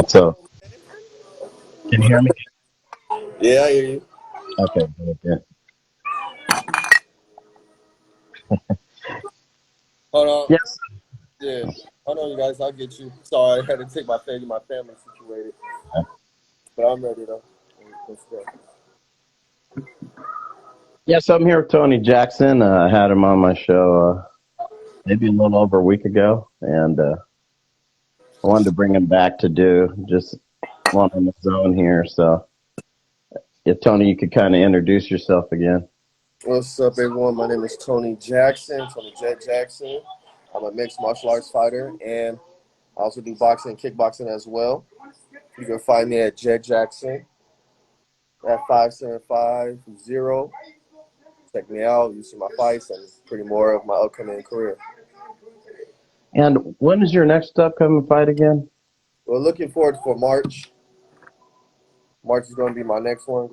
So, can you hear me? Yeah, I hear you. Okay, good, good. Hold on. Yes. Yeah. Hold on, you guys. I'll get you. Sorry, I had to take my family situated. But I'm ready though. Let's go. Yes, I'm here with Tony Jackson. I had him on my show maybe a little over a week ago, and I wanted to bring him back to do just one on the zone here. So, if Tony, you could kind of introduce yourself again. What's up, everyone? My name is Tony Jackson, Tony Jett Jackson. I'm a mixed martial arts fighter, and I also do boxing and kickboxing as well. You can find me at Jett Jackson at 5750. Check me out. You see my fights and pretty more of my upcoming career. And when is your next upcoming fight again? We're looking forward for March. March is going to be my next one.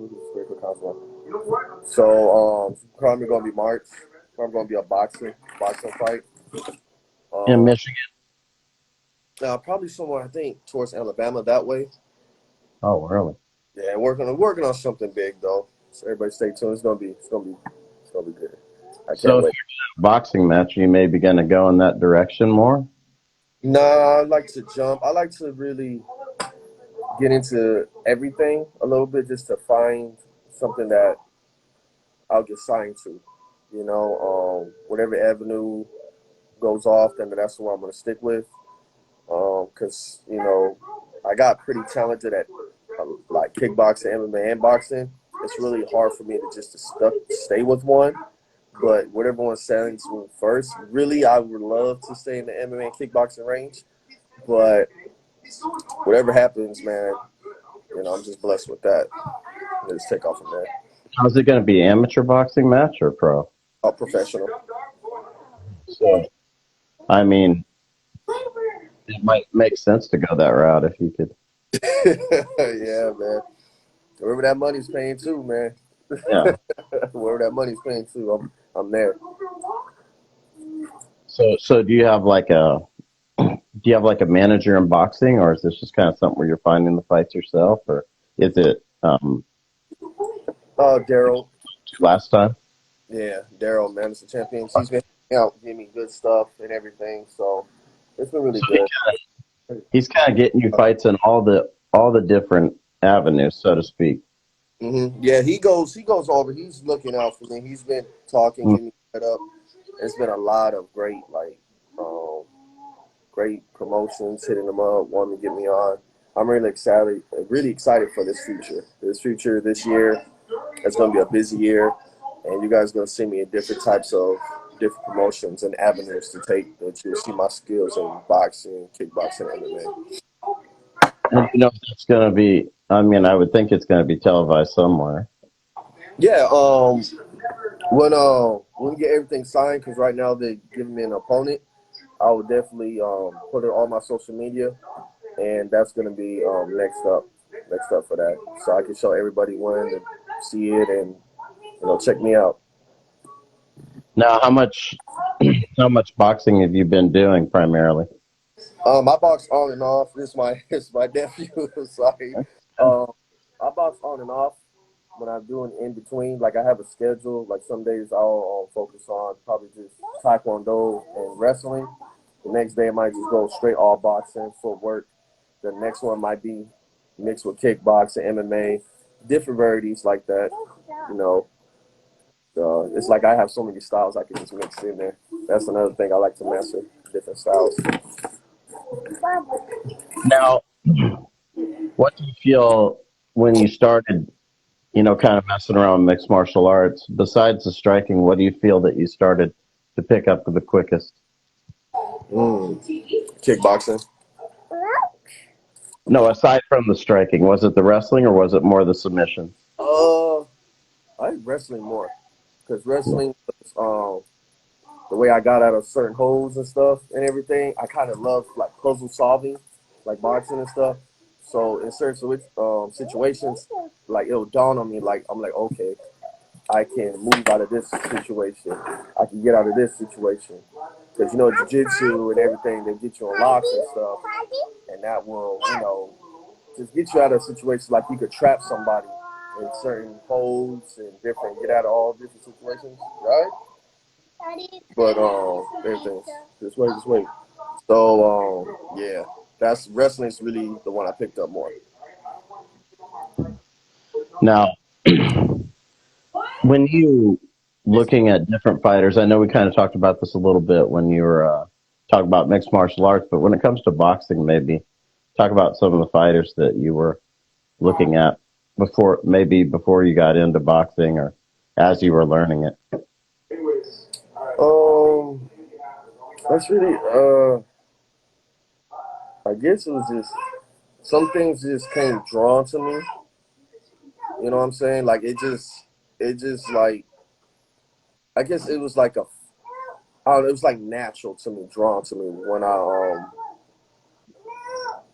So, probably going to be March. Probably going to be a boxing fight. In Um, Michigan. Probably somewhere I think towards Alabama that way. Oh, really? Yeah, working on something big though. So everybody stay tuned. It's gonna be good. I So, can't if wait. you're in a boxing match, you may be going to go in that direction more. Nah, I like to jump. I like to really get into everything a little bit just to find something that I'll get signed to. Whatever avenue goes off, then that's the one I'm gonna stick with. Because I got pretty talented at like kickboxing, MMA, and boxing. It's really hard for me to just stay with one. But whatever one sounds me first, really, I would love to stay in the MMA and kickboxing range. But whatever happens, man, I'm just blessed with that. Just take off from there. How's it going to be? Amateur boxing match or pro? Professional. So, I mean, it might make sense to go that route if you could. Yeah, man. Wherever that money's paying too, man. Yeah. Wherever that money's paying too, I'm there. So do you have like a manager in boxing, or is this just kind of something where you're finding the fights yourself, or is it Daryl. last time? Yeah, Daryl, man, it's the champion. He's been out, giving me good stuff and everything. So it's been really So good. he's kind of getting you fights in all the different avenues, so to speak. Yeah, he goes over. He's looking out for me. He's been talking, Mm. getting me set up. It's been a lot of great promotions hitting them up, wanting to get me on. I'm really excited for this future. This year, it's going to be a busy year, and you guys are going to see me in different promotions and avenues to take that you'll see my skills in boxing, kickboxing, MMA. And if it's going to be, I mean, I would think it's going to be televised somewhere. Yeah, when we get everything signed, because right now they're giving me an opponent, I will definitely put it on my social media, and that's gonna be next up for that, so I can show everybody when to see it and check me out. Now, how much boxing have you been doing primarily? I box on and off. This is my this is my nephew. Sorry. Um, I box on and off when I'm doing in between. Like I have a schedule. Like some days I'll focus on probably just taekwondo and wrestling. The next day I might just go straight all boxing, footwork. The next one might be mixed with kickboxing, MMA, different varieties like that. You know, it's like I have so many styles I can just mix in there. That's another thing I like to master, different styles. Now, what do you feel when you started, kind of messing around with mixed martial arts? Besides the striking, what do you feel that you started to pick up the quickest? Mm. Kickboxing. No, aside from the striking, was it the wrestling or was it more the submission? Uh, I like wrestling more because wrestling was the way I got out of certain holes and stuff and everything. I kind of love like puzzle solving, like boxing and stuff. So in certain situations, like it'll dawn on me, like I'm like, okay, I can move out of this situation. I can get out of this situation because jiu-jitsu and everything they get you on locks and stuff, and that will just get you out of situations like you could trap somebody in certain holds and different, get out of all different situations, right? But everything. Just wait. So yeah, that's wrestling's really the one I picked up more. Now, when you looking at different fighters, I know we kind of talked about this a little bit when you were talking about mixed martial arts, but when it comes to boxing, maybe talk about some of the fighters that you were looking at before you got into boxing or as you were learning it. Um, that's really I guess it was just some things just came drawn to me. You know what I'm saying? Like it just like I guess it was like a I don't know, it was like natural to me, drawn to me when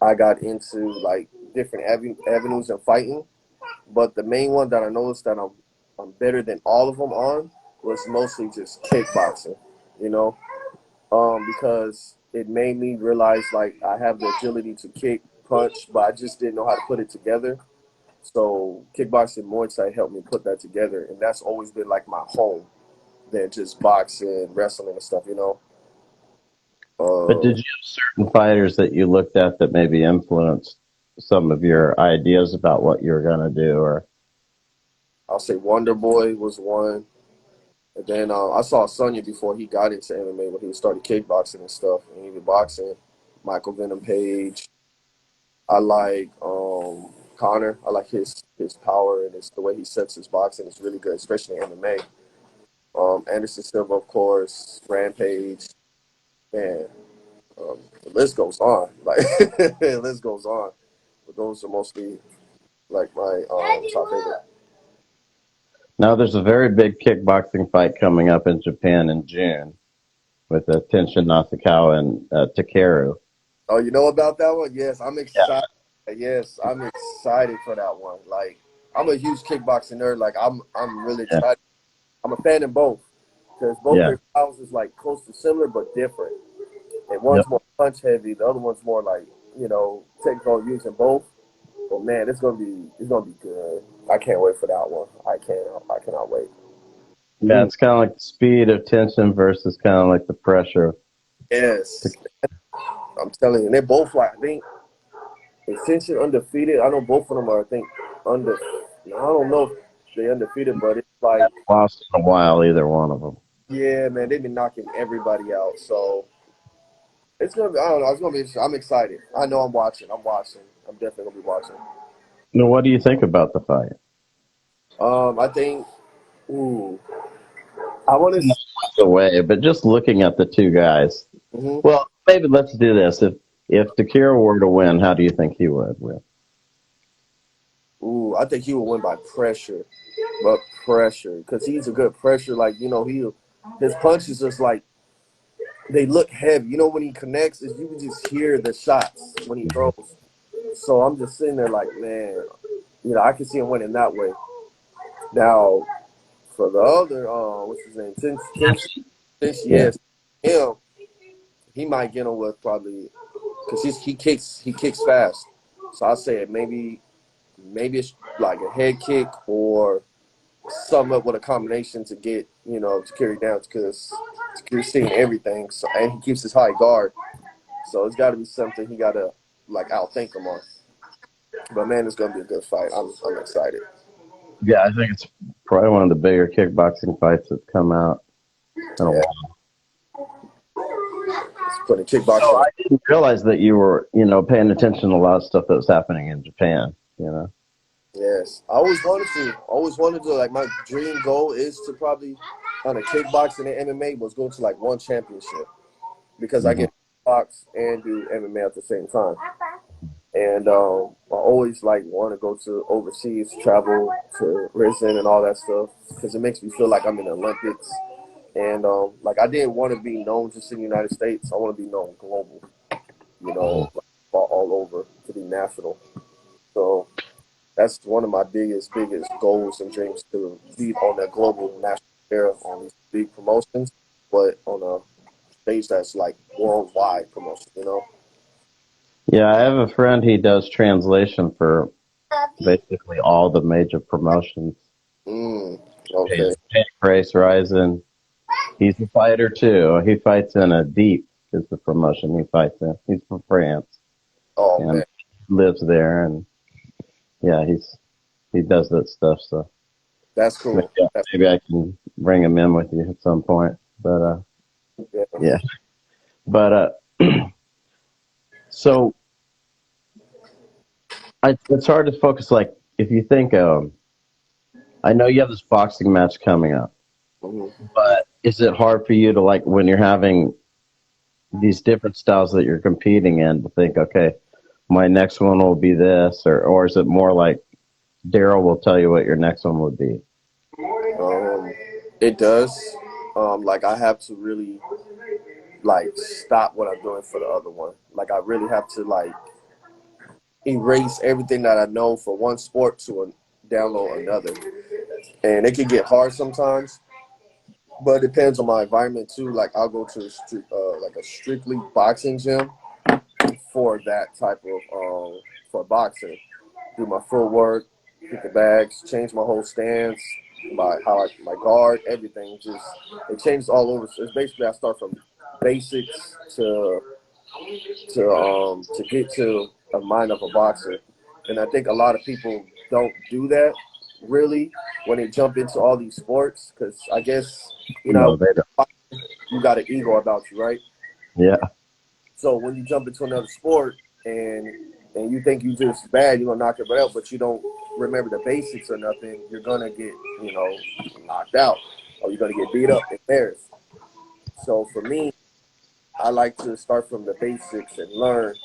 I got into like different avenues in fighting. But the main one that I noticed that I'm better than all of them on was mostly just kickboxing. You know, because it made me realize like I have the agility to kick, punch, but I just didn't know how to put it together. So kickboxing, Muay Thai helped me put that together, and that's always been like my home than just boxing, wrestling, and stuff. You know. But Uh, did you have certain fighters that you looked at that maybe influenced some of your ideas about what you were going to do? Or I'll say Wonder Boy was one. And then I saw Sonya before he got into MMA when he started kickboxing and stuff, and even boxing. Michael Venom Page. I like Connor. I like his power and the way he sets his boxing is really good, especially in MMA. Anderson Silva, of course, Rampage, man. The list goes on. Like the list goes on. But those are mostly like my top favorite. now there's a very big kickboxing fight coming up in Japan in June with Tenshin Nasukawa and Takeru. Oh, you know about that one? Yes, I'm Yeah, excited. Yes, I'm excited for that one. Like, I'm a huge kickboxing nerd. Like, I'm really yeah, excited. I'm a fan of both because both yeah, their styles is like close to similar but different. And yep. one's more punch heavy, the other one's more like technical using both. But man, it's gonna be good. I can't wait for that one. I cannot wait. Yeah, Mm. it's kind of like the speed of tension versus kind of like the pressure of Yes, I'm telling you, they're both like I think Ascension undefeated. I know both of them are. I think under. I don't know if they undefeated, but it's like lost in a while, either one of them. yeah, man, they've been knocking everybody out. So it's gonna be. I don't know. It's gonna be. I'm excited. I know I'm watching. I'm watching. I'm definitely gonna be watching. Now, what do you think about the fight? I think. Ooh, I want to. Not the way, but just looking at the two guys. Mm-hmm. Well, maybe let's do this. If Takira were to win, how do you think he would win? Ooh, I think he will win by pressure, but pressure because he's a good pressure. Like his punches just like they look heavy. You know when he connects, is you can just hear the shots when he throws. So I'm just sitting there like, man, I can see him winning that way. Now, for the other, what's his name? Since Yeah, yes, him, he might get him with probably because he kicks fast. So I say maybe it's like a head kick or something up with a combination to get to carry down because you're seeing everything. So and he keeps his high guard. So it's got to be something he got to like outthink him on. But man, it's gonna be a good fight. I'm excited. yeah, I think it's probably one of the bigger kickboxing fights that's come out in a Yeah, while. it's putting So kickboxing. I didn't realize that you were, paying attention to a lot of stuff that was happening in Japan. Yes, I always wanted to. Always wanted to. Like my dream goal is to probably on a kickboxing and MMA was go to like one championship because I Hmm. get box and do MMA at the same time. And I always like want to go to overseas, travel to risen and all that stuff because it makes me feel like I'm in the Olympics. And like I didn't want to be known just in the United States. I want to be known global. Like, all over to be national. So that's one of my biggest goals and dreams to be on that global national era on these big promotions, but on a stage that's like worldwide promotion. Yeah, I have a friend. He does translation for basically all the major promotions. Mm, okay. His Race Rising. He's a fighter too. He fights in a deep is the promotion he fights in. He's from France Oh and man, lives there, and yeah, he does that stuff. So that's maybe, cool. That's maybe I can bring him in with you at some point. But yeah. yeah, but so it's hard to focus. Like if you think, I know you have this boxing match coming up, Hmm. but is it hard for you to like when you're having these different styles that you're competing in to think, okay, my next one will be this, or is it more like Daryl will tell you what your next one would be? Um, it does. Like I have to really like stop what I'm doing for the other one. Like I really have to like erase everything that I know for one sport to download another, and it can get hard sometimes. But it depends on my environment too. Like I'll go to like a strictly boxing gym for that type of for boxing. Do my footwork, hit the bags, change my whole stance, my guard, everything. Just it changes all over. So it's basically I start from basics to get to a mind of a boxer, and I think a lot of people don't do that really when they jump into all these sports because I guess you No, know they don't. you got an ego about you, right? Yeah, So when you jump into another sport and you think you just bad, you're gonna knock everybody out, but you don't remember the basics or nothing, you're gonna get knocked out or you're gonna get beat up and embarrassed. So for me, I like to start from the basics and learn.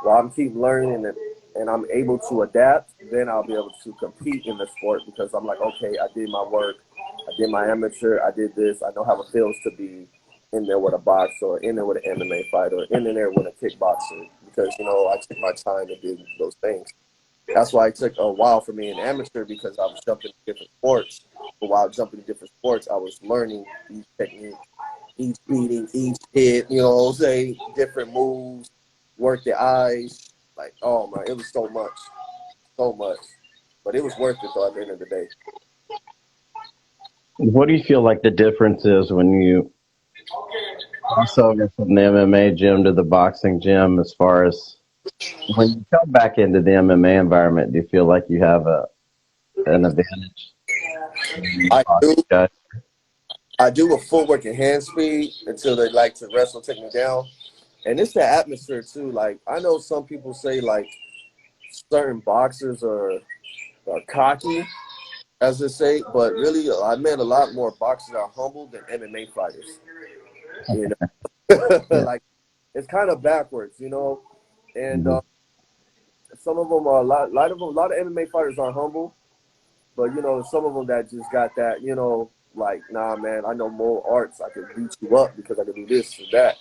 While I'm keep learning and I'm able to adapt, then I'll be able to compete in the sport because I'm like, okay, I did my work, I did my amateur, I did this, I know how it feels to be in there with a boxer or in there with an MMA fighter or in there with a kickboxer because I took my time to do those things. That's why it took a while for me in amateur because I was jumping to different sports. But while jumping to different sports, I was learning each technique, each beating, each hit, say different moves, work the eyes. Like, oh my, it was so much, so much. But it was worth it though at the end of the day. what do you feel like the difference is when you cross over from the MMA gym to the boxing gym? As far as when you come back into the MMA environment, do you feel like you have an advantage over these I boxing do guys? I do a footwork and hand speed until they like to wrestle, take me down. And it's the atmosphere too. Like I know some people say like certain boxers are cocky, as they say, but really I met a lot more boxers that are humble than MMA fighters. You know, Yeah. like it's kind of backwards. And Hmm. some of them are a lot of MMA fighters are humble, but some of them that just got that, like nah, man, I know more arts. I can beat you up because I can do this or that.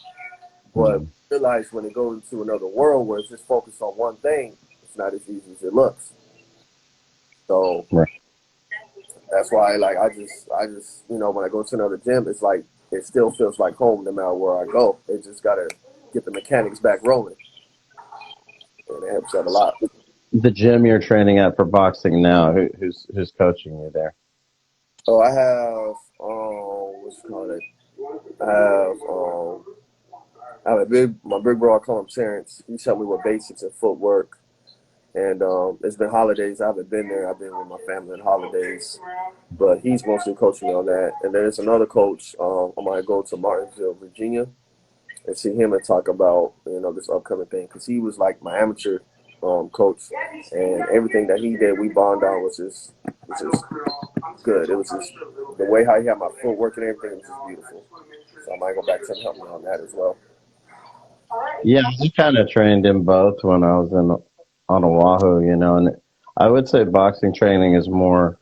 But Hmm. realize when it goes into another world where it's just focused on one thing, it's not as easy as it looks. So Right. that's why, like, I just, when I go to another gym, it's like it still feels like home no matter where I go. It just gotta get the mechanics back rolling, and it helps out a lot. The gym you're training at for boxing now, who's coaching you there? So I have, what's it called? I have, I have my big bro. I call him Terrence. He's helped me with basics and footwork. And it's been holidays. I haven't been there. I've been with my family on holidays, but he's mostly coaching me on that. And then there's another coach. I might go to Martinsville, Virginia, and see him and talk about this upcoming thing because he was like my amateur coach, and everything that he did, we bond on was just good. It was just the way how he had my footwork and everything was just beautiful. So I might go back to him and help me on that as well. Yeah, I kind of trained in both when I was in on Oahu, and I would say boxing training is more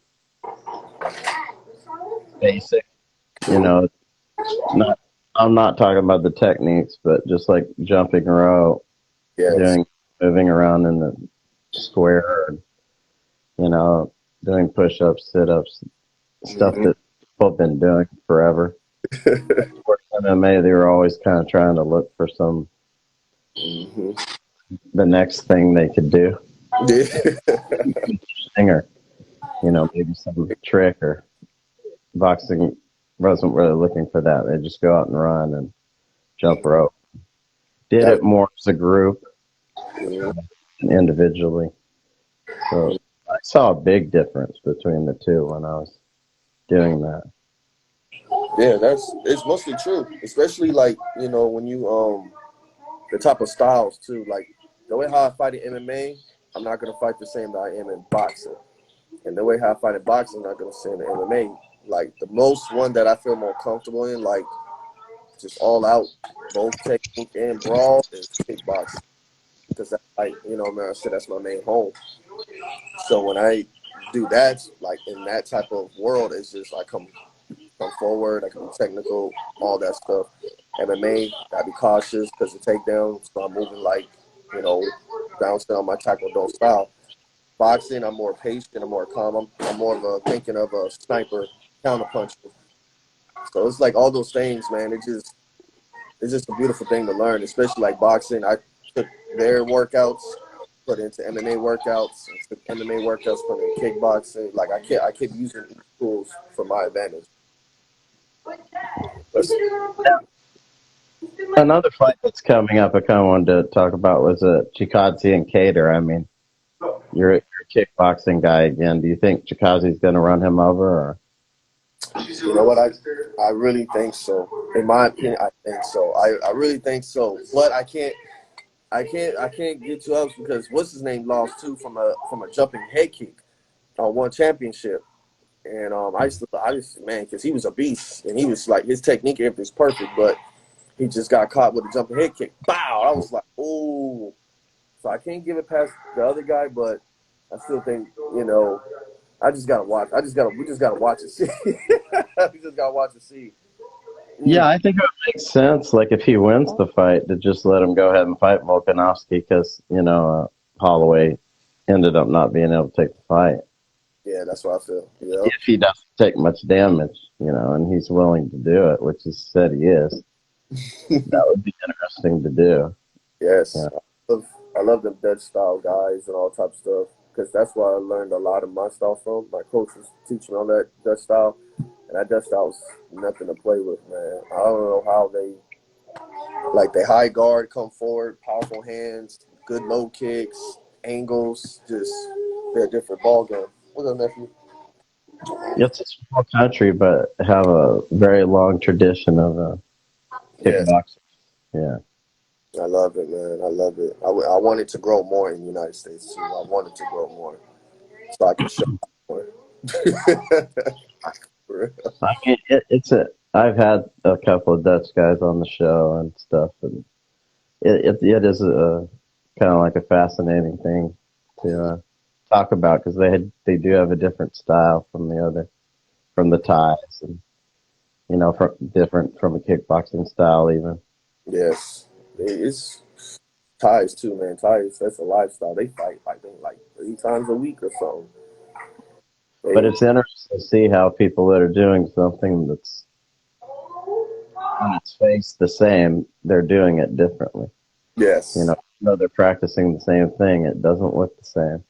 basic, you Mhm. know, not I'm not talking about the techniques, but just like jumping rope, Yes. doing moving around in the square, and, you know, doing push-ups, sit-ups, stuff Hmm. that people have been doing forever. Sports MMA, they were always kind of trying to look for some Hmm. the next thing they could do, Yeah. or maybe some trick. Or boxing wasn't really looking for that. They just go out and run and jump rope. Did That, it more as a group mhm. than individually. So I saw a big difference between the two when I was doing that. Yeah, it's mostly true. Especially like, when you the type of styles too. Like the way how I fight in MMA, I'm not gonna fight the same that I am in boxing. And the way how I fight in boxing, I'm not gonna say in the MMA. Like the most one that I feel more comfortable in, like just all out, both technique and brawl, is kickboxing. Because that's like, man, I said that's my main home. So when I do that, like in that type of world, it's just I come forward, I can be technical, all that stuff. MMA, gotta be cautious because the takedown, so I'm moving like, you know, bouncing on my tackle don't style. Boxing, I'm more patient, I'm more calm, I'm more of a thinking of a sniper counter puncher. So it's like all those things, man. It's just a beautiful thing to learn, especially like boxing. I took their workouts, put into MMA workouts, and took MMA workouts, put in kickboxing. Like I keep using these tools for my advantage. That's, Another fight that's coming up I kind of wanted to talk about was Chikadze and Cater. I mean, you're a kickboxing guy again. Do you think Chikadze's going to run him over? Or? you know what I really think so. In my opinion, I think so. I really think so. But I can't get too up because what's his name lost too from a jumping head kick on one championship. And I used to, man, because he was a beast and he was like his technique and everything was perfect, but he just got caught with a jumping head kick. Bow! I was like, oh. So I can't give it past the other guy, but I still think I just gotta watch. We just gotta watch and see. We just gotta watch and see. Yeah, Mm, I think it would make sense, like if he wins the fight, to just let him go ahead and fight Volkanovski because, Holloway ended up not being able to take the fight. yeah, that's what I feel. Yep. If he doesn't take much damage, and he's willing to do it, which he said he is, that would be interesting to do. Yes, Yeah. I love them Dutch style guys and all type of stuff because that's where I learned a lot of my style from. My coach was teaching me on that Dutch style, and that Dutch style was nothing to play with, man. I don't know how they like they high guard, come forward, powerful hands, good low kicks, angles, just they're a different ball game. What's up, nephew? It's a small country, but have a very long tradition of Yes, kickboxing. Yeah. I love it, man. I love it. I want it to grow more in the United States too. I want it to grow more so I can show more. For real. I mean, I've had a couple of Dutch guys on the show and stuff, and it is a kind of like a fascinating thing to talk about because they do have a different style from the Thais, and from different from a kickboxing style even. Yes, it's ties too, man. Ties, that's a lifestyle. They fight, I think, like 3 times a week or so. But They, it's interesting to see how people that are doing something that's on its face the same, they're doing it differently. yes, Though they're practicing the same thing, it doesn't look the same.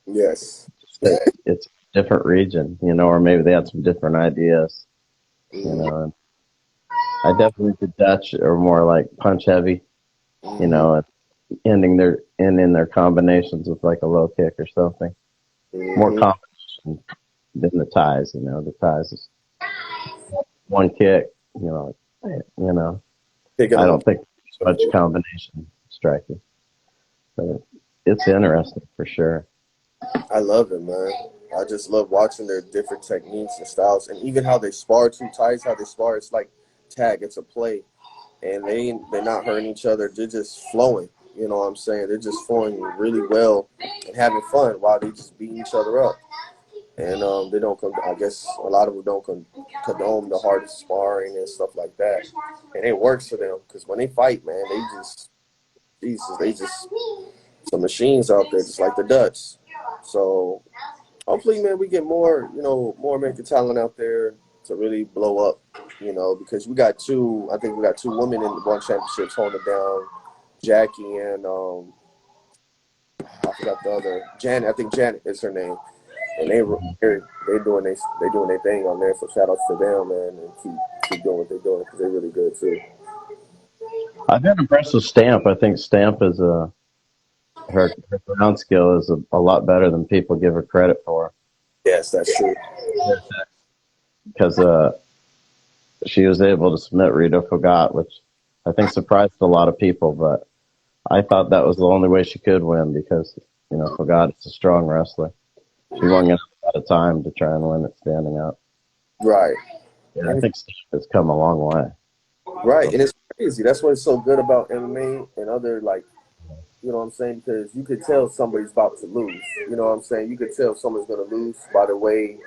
yes. It's a different region, or maybe they had some different ideas, Hmm. And I definitely think the Dutch are more like punch heavy, Hmm. and ending their combinations with like a low kick or something. More Hmm. combination than the ties, The ties is one kick, you know. Picking I them don't think there's up. much combination striking, but it's interesting for sure. I love it, man. I just love watching their different techniques and styles, and even how they spar too. Ties, how they spar. It's like tag. It's a play, and they're not hurting each other. They're just flowing. You know what I'm saying? They're just flowing really well and having fun while they just beating each other up. And they don't. I guess a lot of them don't condone the hardest sparring and stuff like that. And it works for them because when they fight, man, they just Jesus, they just some machines out there, just like the Dutch. So hopefully, man, we get more, more American talent out there to really blow up, because we got two. I think we got two women in the one championships holding it down, Jackie and forgot the other Janet. I think Janet is her name, and they doing their thing on there. So shout outs to them, man, and keep doing what they're doing because they're really good too. I've been impressed with Stamp. I think Stamp is her ground skill is a lot better than people give her credit for. Yes, that's true. Because she was able to submit Rita Fogat, which I think surprised a lot of people. But I thought that was the only way she could win because Fogat is a strong wrestler. She won a lot of time to try and win it standing up. Right. Yeah, I think Stamp has come a long way. Right, and it's crazy. That's what's so good about MMA and other, like, you know what I'm saying? Because you could tell somebody's about to lose. You know what I'm saying? You could tell someone's going to lose by the way,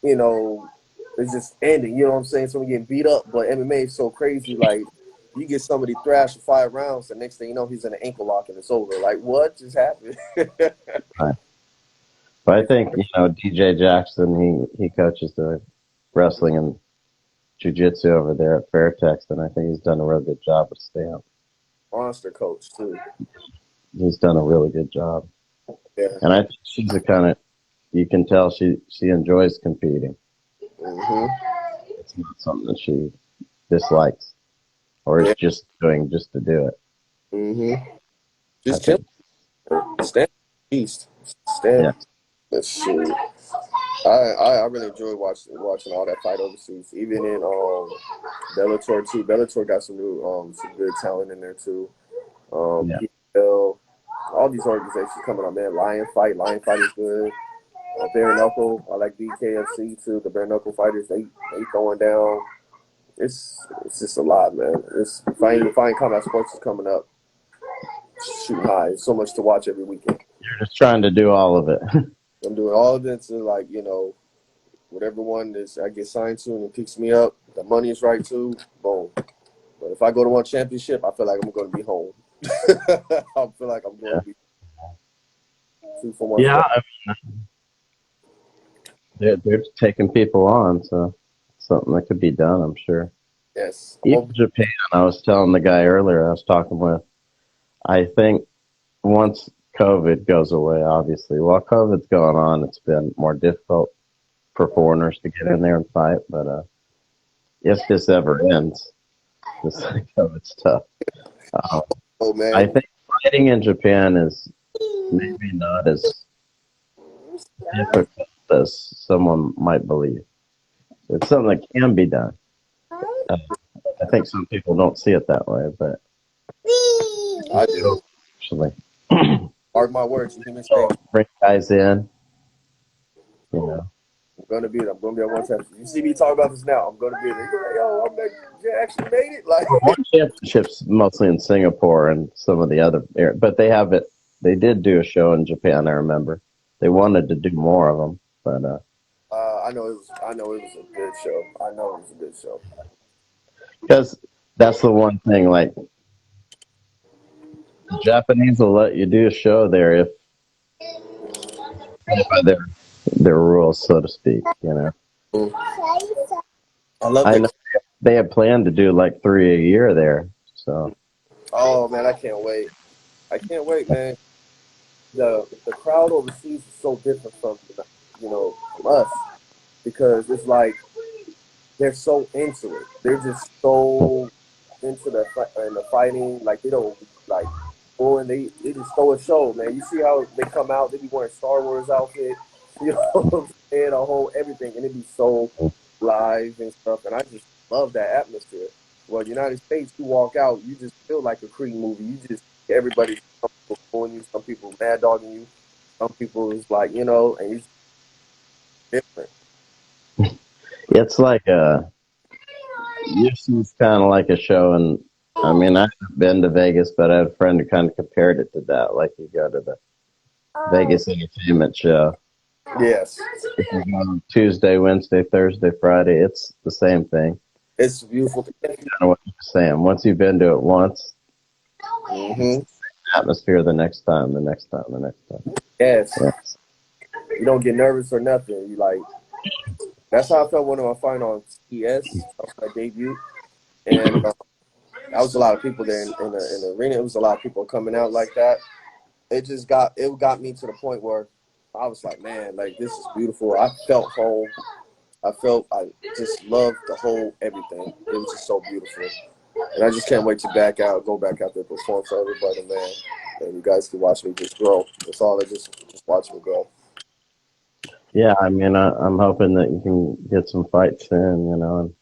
it's just ending. You know what I'm saying? Someone getting beat up. But MMA is so crazy. Like, you get somebody thrashed for 5 rounds, the next thing you know, he's in an ankle lock and it's over. Like, what just happened? Right. But I think, DJ Jackson, he coaches the wrestling and jiu-jitsu over there at Fairtex, and I think he's done a real good job with Stamp. Monster coach, too. He's done a really good job. Yeah. And I think she's the kind of, you can tell she enjoys competing. Mm-hmm. It's not something that she dislikes or is just doing just to do it. Mm-hmm. Just Stamp beast. Stamp. That's shoot. I really enjoy watching all that fight overseas, even in Bellator too. Bellator got some good talent in there too. PFL, all these organizations coming up, man. Lion Fight is good. Bare Knuckle, I like BKFC too. The Bare Knuckle fighters, they throwing down. It's just a lot, man. It's fine combat sports is coming up, shooting high. So much to watch every weekend. You're just trying to do all of it. I'm doing all of it to, like, whatever one is I get signed to and it picks me up, the money is right too, boom. But if I go to one championship, I feel like I'm going to be home. I feel like I'm going to be 2 for 1. Yeah, I mean, they're taking people on, so something that could be done, I'm sure. Yes. Even Japan, I was telling the guy earlier I was talking with, I think once COVID goes away, obviously, while COVID's going on, it's been more difficult for foreigners to get in there and fight. But if this ever ends, this COVID stuff, oh man, I think fighting in Japan is maybe not as difficult as someone might believe. It's something that can be done. I think some people don't see it that way, but I do. Actually, Mark my words, you hear me say, bring guys in. I'm gonna be at one time. You see me talk about this now. I'm gonna be there. Yo, Jett actually made it. Like, one championships mostly in Singapore and some of the other areas, but they have it. They did do a show in Japan. I remember they wanted to do more of them, but I know it was a good show. I know it was a good show. Because that's the one thing. Like, the Japanese will let you do a show there if by their rules, so to speak. I love I it. know they had planned to do like 3 a year there. So. Oh man, I can't wait. I can't wait, man. The crowd overseas is so different from from us, because it's like they're so into it. They're just so into the fighting. Like, they don't like and they just throw a show, man. You see how they come out? They be wearing Star Wars outfit, and a whole everything, and it be so live and stuff. And I just love that atmosphere. Well, United States, you walk out, you just feel like a Creed movie. You just everybody's pulling you. Some people mad dogging you. Some people is like, and it's different. It's like UFC's kind of like a show, and I mean, I haven't been to Vegas, but I had a friend who kind of compared it to that. Like, you go to the Vegas entertainment show. Yes. If you go on Tuesday, Wednesday, Thursday, Friday, it's the same thing. It's beautiful. Kind of what you're saying. Once you've been to it once, atmosphere the next time. Yes. You don't get nervous or nothing. You like. That's how I felt when I fight on CES, my debut, and that was a lot of people there in the arena. It was a lot of people coming out like that, it got me to the point where I was like, man, like this is beautiful. I felt home. I just loved the whole everything. It was just so beautiful. And I just can't wait to go back out there, perform for everybody, man. And you guys can watch me just grow. That's all. Just watch me grow. Yeah, I mean, I'm hoping that you can get some fights in, and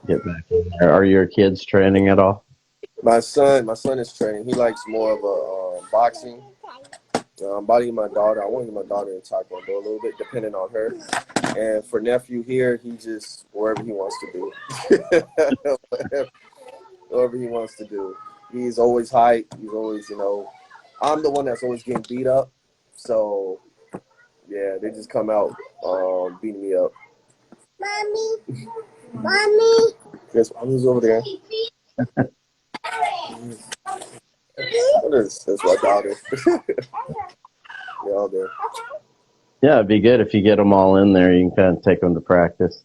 get back in there. Are your kids training at all? My son is training. He likes more of a boxing. I'm bodying my daughter. I want to get my daughter in taekwondo a little bit, depending on her. And for nephew here, he just wherever he wants to do, whatever he wants to do. He's always hype. He's always, I'm the one that's always getting beat up. So yeah, they just come out beating me up. Mommy, mommy. Yes, mommy's over there. That's my daughter. They're all there. Yeah, it'd be good if you get them all in there. You can kind of take them to practice.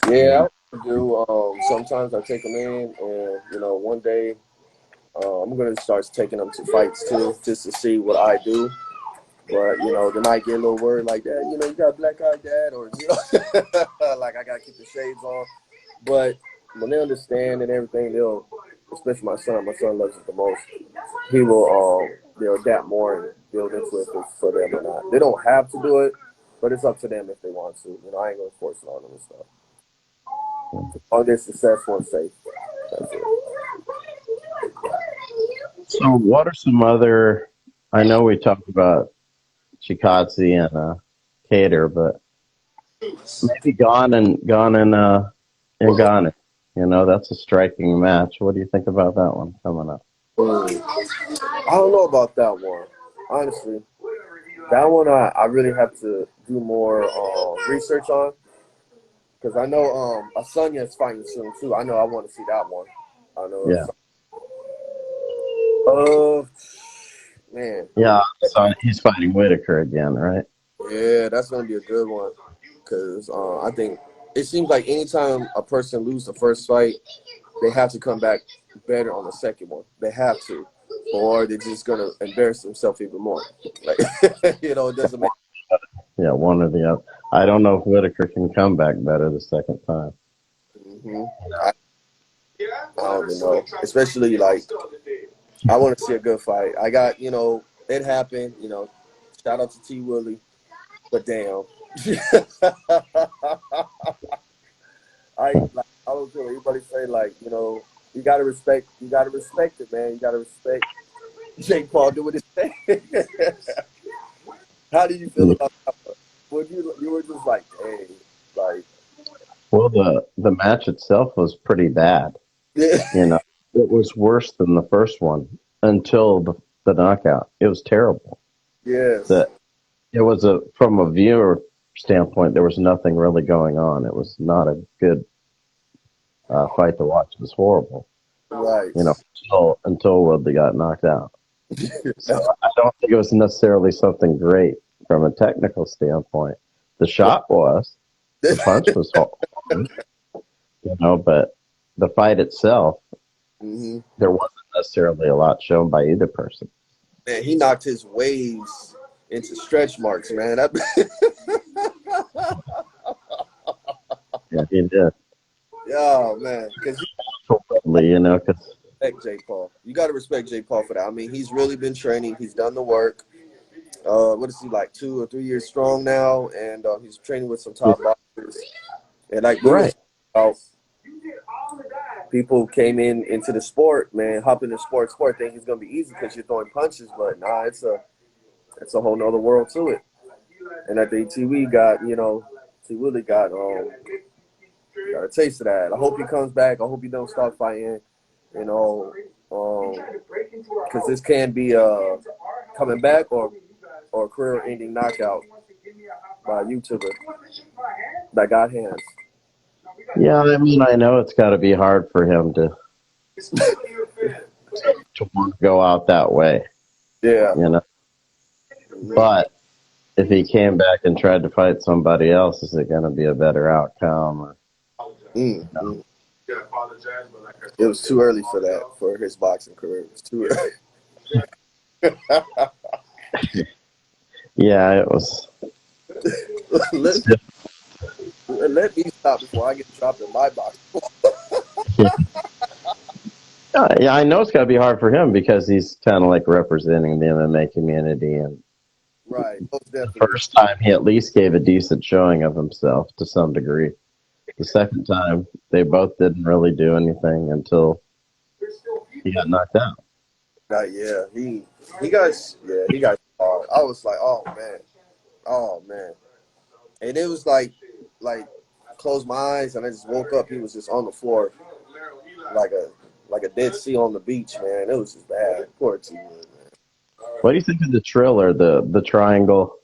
Yeah, I do. Sometimes I take them in, and one day I'm gonna start taking them to fights too, just to see what I do. But they might get a little worried like that. You got a black eye, dad, or like I gotta keep the shades on. But when they understand and everything, especially my son. My son loves it the most. He will they'll adapt more and build into it if it's for them or not. They don't have to do it, but it's up to them if they want to. I ain't gonna force it on them and stuff. Are they successful and safe? That's it. So, what are some other? I know we talked about Chikadze and Cater, but maybe and Gone. That's a striking match. What do you think about that one coming up? I don't know about that one, honestly. That one I really have to do more research on because I know Asanya is fighting soon too. I know I want to see that one. I know. Yeah. Man. Yeah, so he's fighting Whitaker again, right? Yeah, that's gonna be a good one because I think it seems like anytime a person loses the first fight, they have to come back better on the second one. They have to, or they're just gonna embarrass themselves even more. Like it doesn't make. Yeah, one or the other. I don't know if Whitaker can come back better the second time. Mm-hmm. I don't even know, especially like I want to see a good fight. I got it happened. Shout out to T Willie, but damn. I was doing everybody say like, you gotta respect it, man. You gotta respect Jake Paul doing his thing. How did you feel about that one? Would you were just like, dang, like Well, the match itself was pretty bad. yeah. It was worse than the first one until the knockout. It was terrible. Yes. That it was from a viewer standpoint, there was nothing really going on. It was not a good fight to watch. It was horrible. Right. Until Woodley got knocked out. So I don't think it was necessarily something great from a technical standpoint. The shot was, the punch was hard, but the fight itself, Mm-hmm. there wasn't necessarily a lot shown by either person. Man, he knocked his waves into stretch marks, man. Yeah, he did. Yeah, man, because respect Jake Paul. You got to respect Jake Paul for that. I mean, he's really been training. He's done the work. What is he like, 2 or 3 years strong now? And he's training with some top boxers. And like we were about, people came into the sport, man, hop in the sport, think it's gonna be easy because you're throwing punches, but nah, it's a whole nother world to it. And I think T Willie got got a taste of that. I hope he comes back. I hope he don't stop fighting. Because this can be coming back or career-ending knockout by a YouTuber that got hands. Yeah, I mean, I know it's got to be hard for him to want to go out that way. Yeah. But if he came back and tried to fight somebody else, is it going to be a better outcome? Mm-hmm. It was too early for that, for his boxing career. It was too early. Yeah, it was. let, let me stop before I get dropped in my box. Yeah, yeah, I know it's got to be hard for him because he's kind of like representing the MMA community, and Right, most the definitely. first time he at least gave a decent showing of himself to some degree. The second time, they both didn't really do anything until he got knocked out. Yeah, he got hard. I was like, oh man, and it was like closed my eyes and I just woke up. He was just on the floor like a dead sea on the beach, man. It was just bad. Poor T Wood, man. What do you think of the Triller, the triangle,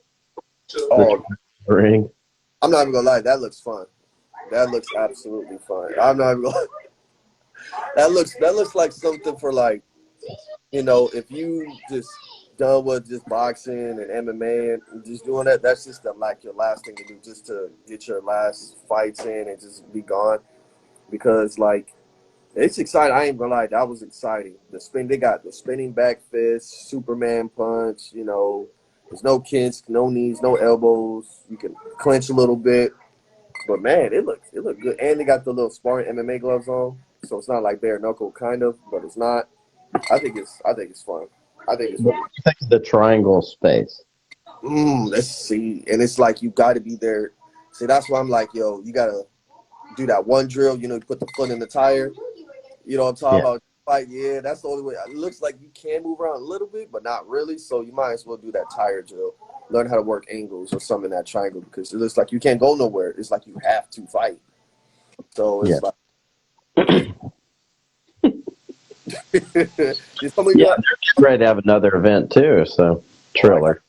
the Oh, ring? I'm not even gonna lie, that looks fun. That looks absolutely fun. I'm not even gonna. That looks like something for like if you just done with just boxing and MMA and just doing that, that's just like your last thing to do, just to get your last fights in and just be gone. Because like it's exciting. I ain't gonna lie, that was exciting. They got the spinning back fist, Superman punch. There's no kicks, no knees, no elbows. You can clinch a little bit, but man, it looked good. And they got the little sparring MMA gloves on, so it's not like bare knuckle kind of, but it's not. I think it's fun. I think it's What really. do you think of the triangle space? Let's see, and it's like you got to be there. See, that's why I'm like, yo, you gotta do that one drill. You put the foot in the tire. You know what I'm talking Yeah, about? Like, yeah, that's the only way. It looks like you can move around a little bit, but not really. So you might as well do that tire drill. Learn how to work angles or something in that triangle because it looks like you can't go nowhere. It's like you have to fight. So yeah, it's like, did somebody yeah. get? They're getting ready to have another event too. So Oh, I got. Triller.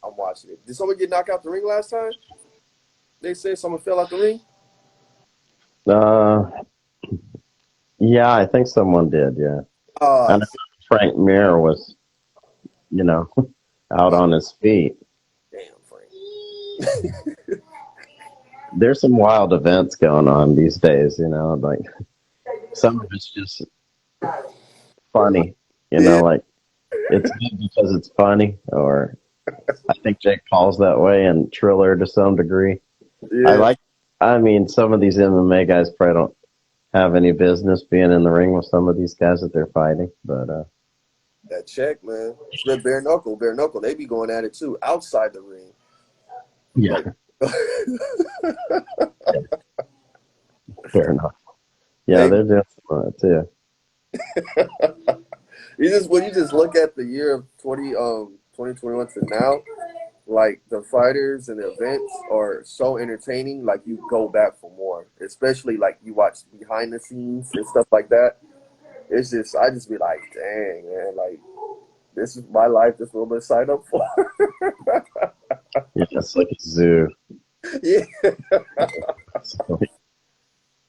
I'm watching it. Did someone get knocked out the ring last time? They said someone fell out the ring. Uh, yeah, I think someone did. Yeah, I I know see. Frank Mir was, you know, out Oh, on his feet. damn, Frank. There's some wild events going on these days. Like some of it's just funny. Yeah, Like it's good because it's funny, or I think Jake Paul's that way, and Triller to some degree. I yeah. like. I mean, some of these MMA guys probably don't have any business being in the ring with some of these guys that they're fighting, but That check, man. It's that bare knuckle, bare knuckle. They be going at it too outside the ring. yeah, Like, yeah, fair enough. Yeah, hey, they're doing some of that too. when you just look at the year of 2021 to now, like the fighters and the events are so entertaining. Like you go back for more, especially like you watch behind the scenes and stuff like that. It's just I just be like, dang man, like this is my life. This is what I'm gonna sign up for. Yeah, it's like a zoo. Yeah, It's like,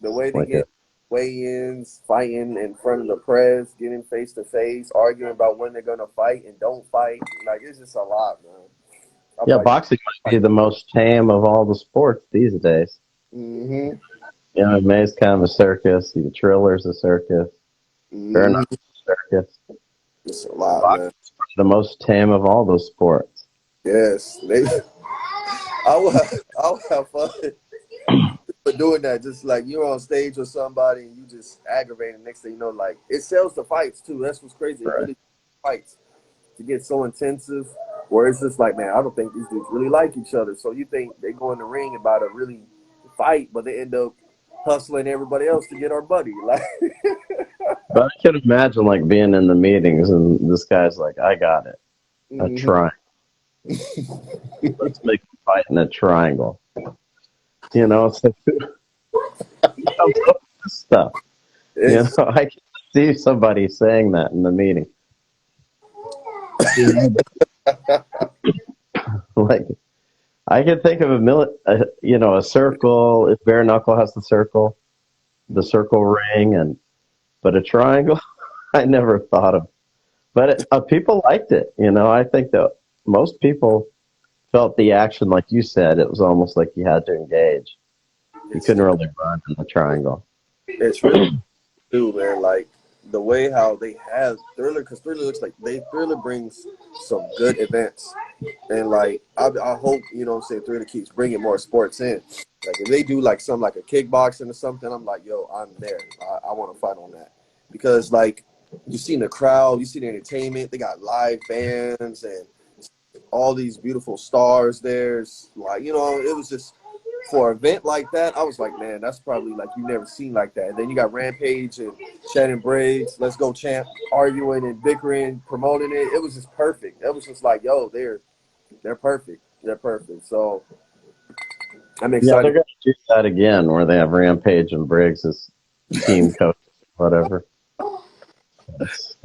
the way they like a get weigh-ins, fighting in front of the press, getting face to face, arguing about when they're gonna fight and don't fight. Like it's just a lot, man. I'm yeah. like, Boxing might be the most tame of all the sports these days. mm-hmm, MMA is kind of a circus. The Triller's a circus. Fair enough, mm-hmm. circus. It's a lot, man. Boxing's probably the most tame of all those sports. Yes, I would have fun for doing that. Just like you're on stage with somebody and you just aggravating. Next thing you know, like it sells the fights too. That's what's crazy. It Right. really fights to get so intensive. Where it's just like, man, I don't think these dudes really like each other. So you think they go in the ring about to really fight, but they end up hustling everybody else to get our buddy. Like, But I can imagine like being in the meetings and this guy's like, I got it. A mhm. triangle. Let's make a fight in a triangle. It's like who comes up with this stuff? It's I can see somebody saying that in the meeting. You know, like I can think of a circle. If bare knuckle has the circle ring, and but a triangle, I never thought of. But people liked it. I think that most people felt the action, like you said. It was almost like you had to engage. You it's couldn't really run in the triangle. it's really too, man. Like the way how they have Thriller, because Thriller looks like Thriller brings some good events, and like I hope what I'm saying Thriller keeps bringing more sports in. Like if they do like something like a kickboxing or something, I'm like, yo, I'm there. I want to fight on that because like you see the crowd, you see the entertainment. They got live bands and all these beautiful stars. There's like it was just for an event like that. I was like, man, that's probably like you never seen like that. And then you got Rampage and Shannon Briggs, Let's Go Champ, arguing and bickering, promoting it. It was just perfect. It was just like, yo, they're perfect. They're perfect. So I'm Yeah, they're excited. going to do that again, where they have Rampage and Briggs as team coaches, whatever. It's,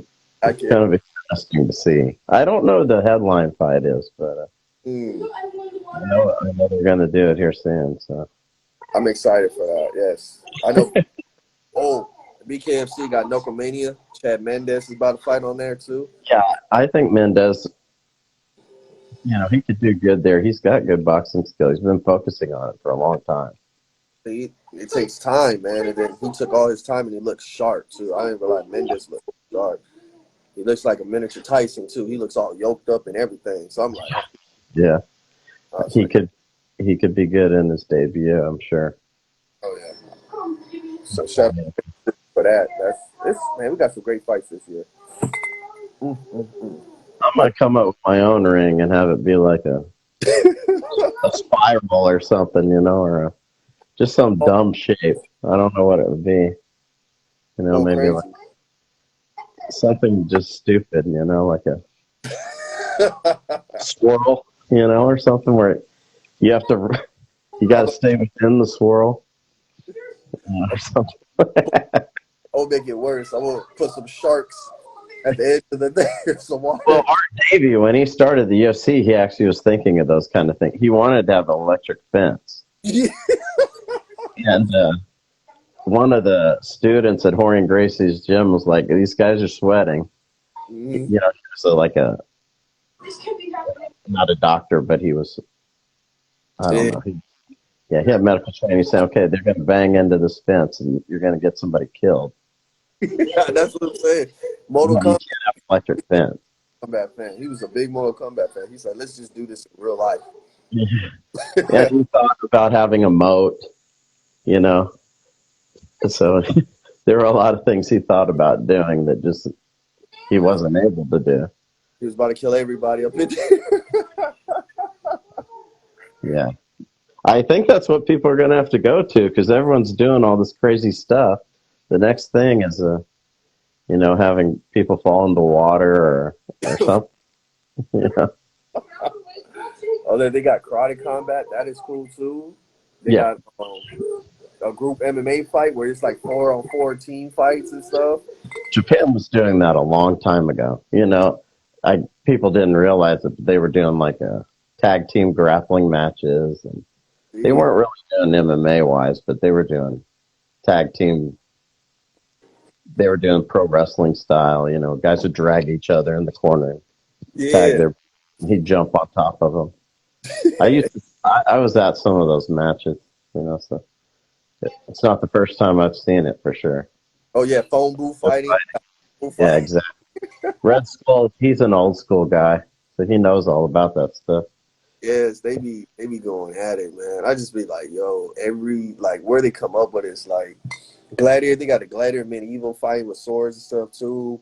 I it's can't. kind of interesting to see. I don't know who the headline fight is, but Mm, I know they're going to do it here soon. So I'm excited for that. Yes, I know. Oh, BKFC got Knucklemania. Chad Mendes is about to fight on there too. yeah, I think Mendez, he could do good there. He's got good boxing skill. He's been focusing on it for a long time. It takes time, man, and then he took all his time and he looks sharp too. I didn't realize Mendes looked sharp. He looks like a miniature Tyson too. He looks all yoked up and everything. So I'm like, Yeah, oh, it's he like, could he could be good in his debut, I'm sure. oh yeah. So shout out for that. It's man. We got some great fights this year. Mm. I Like, might come up with my own ring and have it be like a spiral or something, or just some oh, dumb shape. I don't know what it would be. go Maybe crazy. like something just stupid, like a swirl, or something where you have to, you got I'm to stay within the swirl, or something. I'll make it worse. I'm gonna put some sharks at the edge of the thing or some Well, water. Art Davey, when he started the UFC, he actually was thinking of those kind of things. He wanted to have an electric fence. Yeah. And one of the students at Horry and Gracie's gym was like, "These guys are sweating." Mhm. So like not a doctor, but he was, I don't Yeah. know. He had medical training. He said, "Okay, they're going to bang into this fence, and you're going to get somebody killed. That's what I'm saying. You Mortal can't Kombat have an electric fence." fan. He was a big Mortal Kombat fan. He's like, let's just do this in real life. Yeah, he thought about having a moat, you know. So there were a lot of things he thought about doing that just he wasn't able to do. He was about to kill everybody up in there. Yeah. I think that's what people are going to have to go to because everyone's doing all this crazy stuff. The next thing is, having people fall into water or something. You know? Oh, then they got karate combat. That is cool too. They Yeah. got a group MMA fight where it's like 4-on-4 team fights and stuff. Japan was doing that a long time ago. People didn't realize that they were doing like a tag team grappling matches, and they Yeah, weren't really doing MMA wise, but they were doing tag team. They were doing pro wrestling style. Guys would drag each other in the corner, and tag yeah. their. He'd jump on top of them. I was at some of those matches. So it's not the first time I've seen it for sure. Oh yeah, phone booth fighting. Booth Yeah, fight. exactly. Red Skull, he's an old school guy, so he knows all about that stuff. Yes, they be going at it, man. I just be like, yo, every like where they come up with is like gladiator. They got the gladiator medieval fighting with swords and stuff too.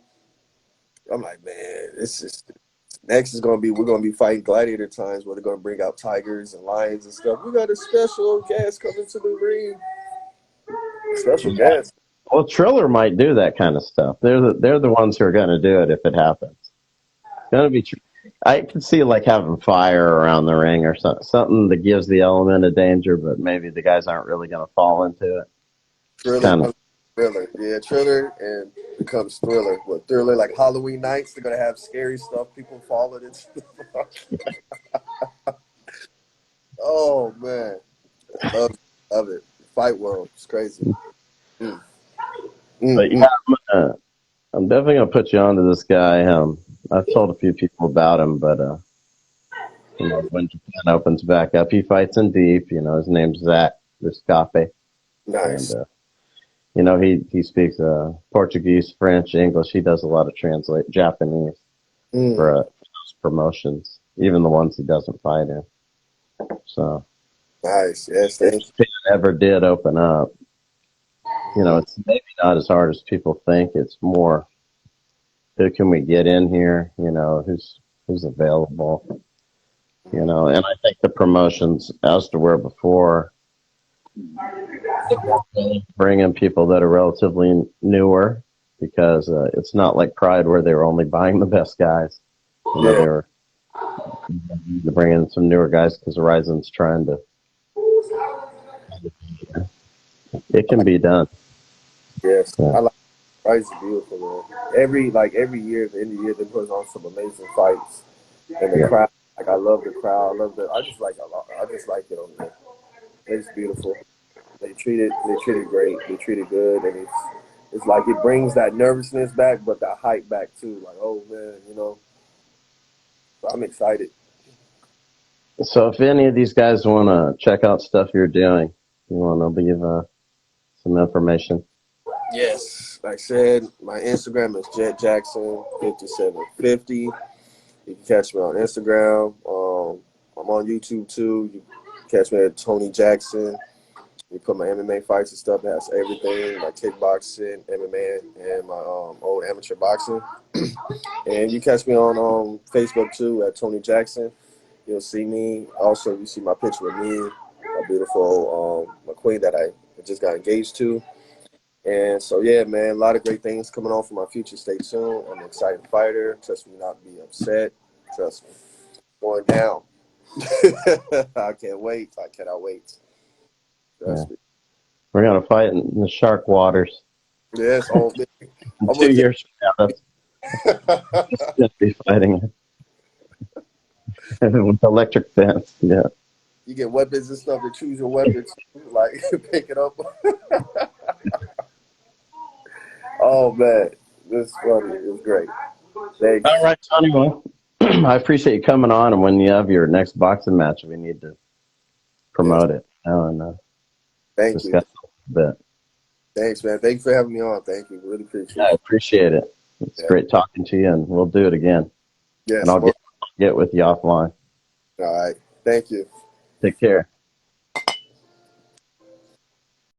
I'm like, man, this is next is gonna be we're gonna be fighting gladiator times where they're gonna bring out tigers and lions and stuff. We got a special guest coming to the ring. Special guest. Well, Triller might do that kind of stuff. They're the ones who are going to do it if it happens. It's going to be. I can see like having fire around the ring or something that gives the element of danger, but maybe the guys aren't really going to fall into it. Just Thriller, kind of. Thriller, yeah, Thriller, and becomes Thriller. With Thriller, like Halloween nights, they're gonna have scary stuff. People falling into. Oh man, love it. Fight world, it's crazy. Mm, But mm. yeah, I'm definitely going to put you on to this guy. I've told a few people about him, but when Japan opens back up, he fights in deep. His name's Zach Viscape, and Nice. he speaks Portuguese, French, English. He does a lot of translate Japanese Mm, for those promotions, even the ones he doesn't fight in. So nice. Yes, if thank you. Japan ever did open up, Mm, it's maybe not as hard as people think. It's more who can we get in here? Who's available? And I think the promotions, as to where before, bring in people that are relatively newer because it's not like Pride where they were only buying the best guys. yeah. They were bringing in some newer guys because Horizon's trying to. It can be done. Yes. Yeah. I like Price is beautiful, man. Every year, at the end of the year, they put on some amazing fights, and the Yeah. crowd. Like I love the crowd. I love the. I just like a lot. I just like it on there. It's beautiful. They treat it great. They treat it good, and it's like it brings that nervousness back, but that hype back too. Like, oh man. So I'm excited. So if any of these guys want to check out stuff you're doing, you want to leave some information. Yes, like I said, my Instagram is Jett Jackson 5750. You can catch me on Instagram. I'm on YouTube too. You can catch me at Tony Jackson. You put my MMA fights and stuff. It has everything, my kickboxing, MMA, and my old amateur boxing. And you catch me on Facebook too at Tony Jackson. You'll see me. Also, you see my picture with me, my beautiful my queen that I just got engaged to. And so, yeah, man, a lot of great things coming on for my future. Stay tuned. I'm an exciting fighter. Trust me, not be upset. Trust me, going down. I can't wait. I cannot wait. Yeah. Trust me. We're gonna fight in the shark waters Yes, in I'm two gonna take. years from now. That's gonna be fighting with electric fence. Yeah. You get weapons and stuff to choose your weapons. Like pick it up. Oh man, this is funny. It was great. All Thanks. right, Tony. Well, I appreciate you coming on, and when you have your next boxing match, we need to Yes. promote it and Thank you. discuss it a bit. Thanks, man. Thank you for having me on. Thank you. Really I appreciate it. appreciate it. It's Yeah. great talking to you, and we'll do it again. And Yes. I'll get with you offline. All right. Thank you. Take care.